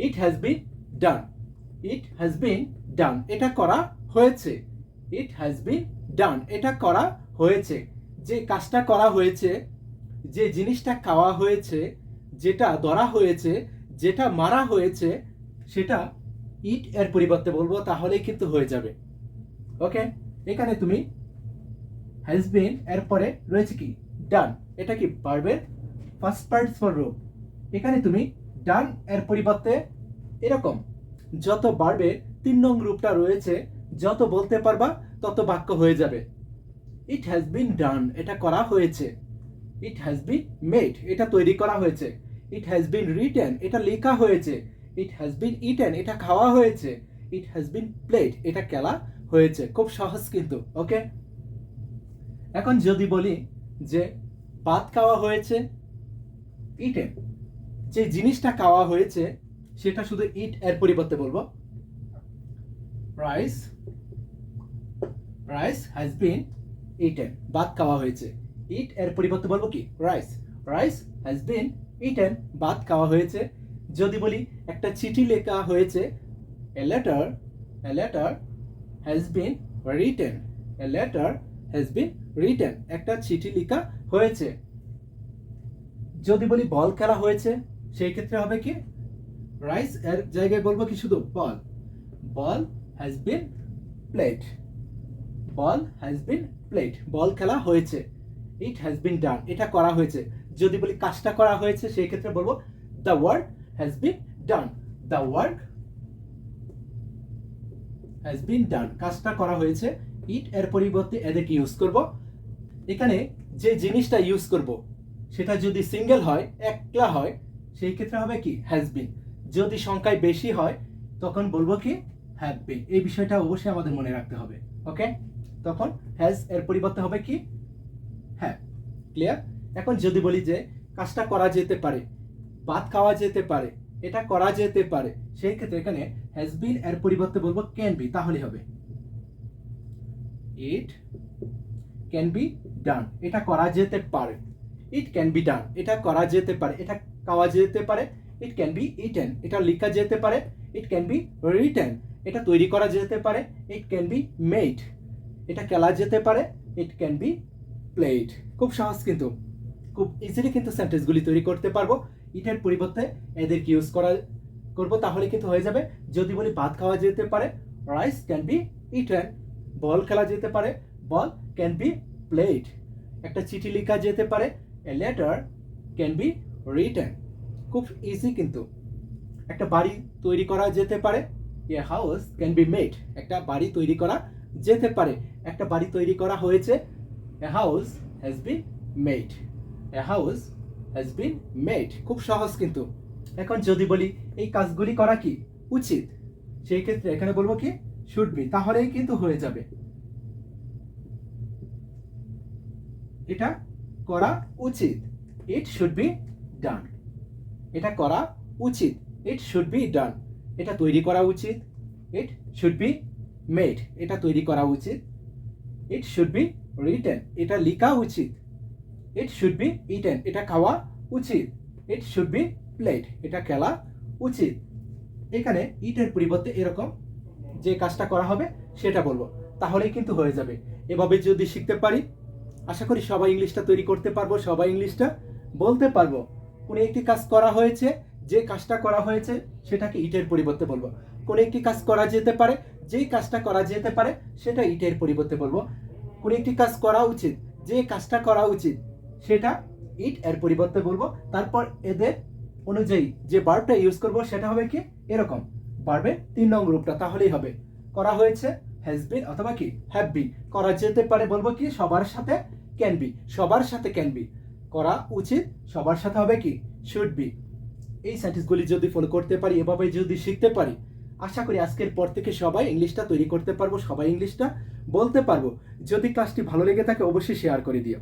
It has been done. It has been ডান, এটা করা হয়েছে। ইট হ্যাজ বিন ডান, এটা করা হয়েছে। যে কাজটা করা হয়েছে, যে জিনিসটা খাওয়া হয়েছে, যেটা ধরা হয়েছে, যেটা মারা হয়েছে, সেটা ইট এর পরিবর্তে বলবো, তাহলেই কিন্তু হয়ে যাবে। ওকে, এখানে তুমি হ্যাজ বিন এর পরে রয়েছে কি ডান, এটা কি ভার্বের ফার্স্ট পার্টিসিপল রূপ। এখানে তুমি ডান এর পরিবর্তে এরকম যত ভার্বের 3 নং রূপটা রয়েছে, যত বলতে পারবা তত বাক্য হয়ে যাবে। ইট হ্যাজ বিন ডান, এটা করা হয়েছে। ইট হ্যাজ বিন মেড, এটা তৈরি করা হয়েছে। ইট হ্যাজ বিন রিটেন, এটা লেখা হয়েছে। ইট হ্যাজ বিন ইটেন, এটা খাওয়া হয়েছে। ইট হ্যাজ বিন প্লেড, এটা খেলা হয়েছে। খুব সহজ কিন্তু। ওকে, এখন যদি বলি যে ভাত খাওয়া হয়েছে, ইটেন, যে জিনিসটা খাওয়া হয়েছে সেটা শুধু ইট এর পরিবর্তে বলবো rice. Rice has been eaten, ভাত খাওয়া হয়েছে। ইট এর পরিবর্তে বলবো কি rice. Rice has been eaten, ভাত খাওয়া হয়েছে। যদি বলি একটা চিঠি লেখা হয়েছে, a letter has been written. A letter has been written, একটা চিঠি লেখা হয়েছে। যদি বলি বল খেলা হয়েছে, সেই ক্ষেত্রে হবে কি রাইস এর জায়গায় বলবো কি শুধু ball. Ball has been played. Ball has been played, ball খেলা হয়েছে। ইট হ্যাজ বিন ডান, এটা করা হয়েছে। যদি বলি কাজটা করা হয়েছে, সেই ক্ষেত্রে বলবো the work has been done. The work has been done, কাজটা করা হয়েছে। ইট এর পরিবর্তে এদেরকে ইউজ করব। এখানে যে জিনিসটা ইউজ করব সেটা যদি সিঙ্গেল হয়, একলা হয়, সেই ক্ষেত্রে হবে কি হ্যাজ বিন। যদি সংখ্যায় বেশি হয় তখন বলবো কি হ্যাভ বিন। এই বিষয়টা অবশ্যই আমাদের মনে রাখতে হবে। ওকে, তখন হ্যাজ এর পরিবর্তে হবে কি হ্যাভ। ক্লিয়ার? এখন যদি বলি যে কাজটা করা যেতে পারে, ভাত খাওয়া যেতে পারে, এটা করা যেতে পারে, সেই ক্ষেত্রে এখানে হ্যাজ বিন এর পরিবর্তে বলবো ক্যান বি, তাহলে হবে ইট ক্যান বি ডান, এটা করা যেতে পারে। ইট ক্যান বি ডান, এটা করা যেতে পারে, এটা খাওয়া যেতে পারে। ইট ক্যান বি ইটেন, এটা লেখা যেতে পারে। ইট ক্যান বি রিটেন, এটা তৈরি করা যেতে পারে। ইট ক্যান বি মেড, এটা খেলা যেতে পারে। It can be played. খুব সহজ কিন্তু, খুব ইজিলি কিন্তু সেন্টেন্সগুলি তৈরি করতে পারবো। ইটের পরিবর্তে এদেরকে ইউজ করবো, তাহলে কিন্তু হয়ে যাবে। যদি বলি ভাত খাওয়া যেতে পারে, রাইস ক্যান বি ইটেন। বল খেলা যেতে পারে, বল ক্যান বি প্লেড। একটা চিঠি লেখা যেতে পারে, a letter can be written. খুব ইজি কিন্তু। একটা বাড়ি তৈরি করা যেতে পারে, a house can be made, একটা বাড়ি তৈরি করা যেতে পারে। একটা বাড়ি তৈরি করা হয়েছে, a house has been made. A house has been made. খুব সহজ কিন্তু। এখন যদি বলি এই কাজগুলি করা কি উচিত, সেই ক্ষেত্রে এখানে বলবো কি শুড বি, তাহলেই কিন্তু হয়ে যাবে। এটা করা উচিত, ইট শুড বি ডান। এটা করা উচিত, ইট শুড বি ডান। এটা তৈরি করা উচিত, ইট শুড বি মেড, এটা তৈরি করা উচিত। ইট শুড বি রিটেন, এটা লেখা উচিত। ইট শুড বি ইটেন, এটা খাওয়া উচিত। ইট শুড বি প্লেড, এটা খেলা উচিত। এখানে ইটের পরিবর্তে এরকম যে কাজটা করা হবে সেটা বলবো, তাহলেই কিন্তু হয়ে যাবে। এভাবে যদি শিখতে পারি, আশা করি সবাই ইংলিশটা তৈরি করতে পারবো, সবাই ইংলিশটা বলতে পারবো। কোনো একটি কাজ করা হয়েছে, যে কাজটা করা হয়েছে সেটাকে ইটের পরিবর্তে বলবো। কোনো একটি কাজ করা যেতে পারে, যেই কাজটা করা যেতে পারে সেটা ইটের পরিবর্তে বলবো। কোনো একটি কাজ করা উচিত, যে কাজটা করা উচিত সেটা ইট এর পরিবর্তে বলবো। তারপর এদের অনুযায়ী যে ভার্বটা ইউজ করব সেটা হবে কি এরকম, ভার্বের 3 নং রূপটা, তাহলেই হবে। করা হয়েছে হ্যাজ বিন অথবা কি হ্যাভ বিন। করা যেতে পারে বলবো কি সবার সাথে ক্যান বি, সবার সাথে ক্যান বি। করা উচিত সবার সাথে হবে কি শুড বি। এই সেন্টেন্সগুলি যদি ফলো করতে পারি, এভাবে যদি শিখতে পারি, আশা করি আজকের পর থেকে সবাই ইংলিশটা তৈরি করতে পারবো, সবাই ইংলিশটা বলতে পারবো। যদি ক্লাসটি ভালো লেগে থাকে অবশ্যই শেয়ার করে দিও।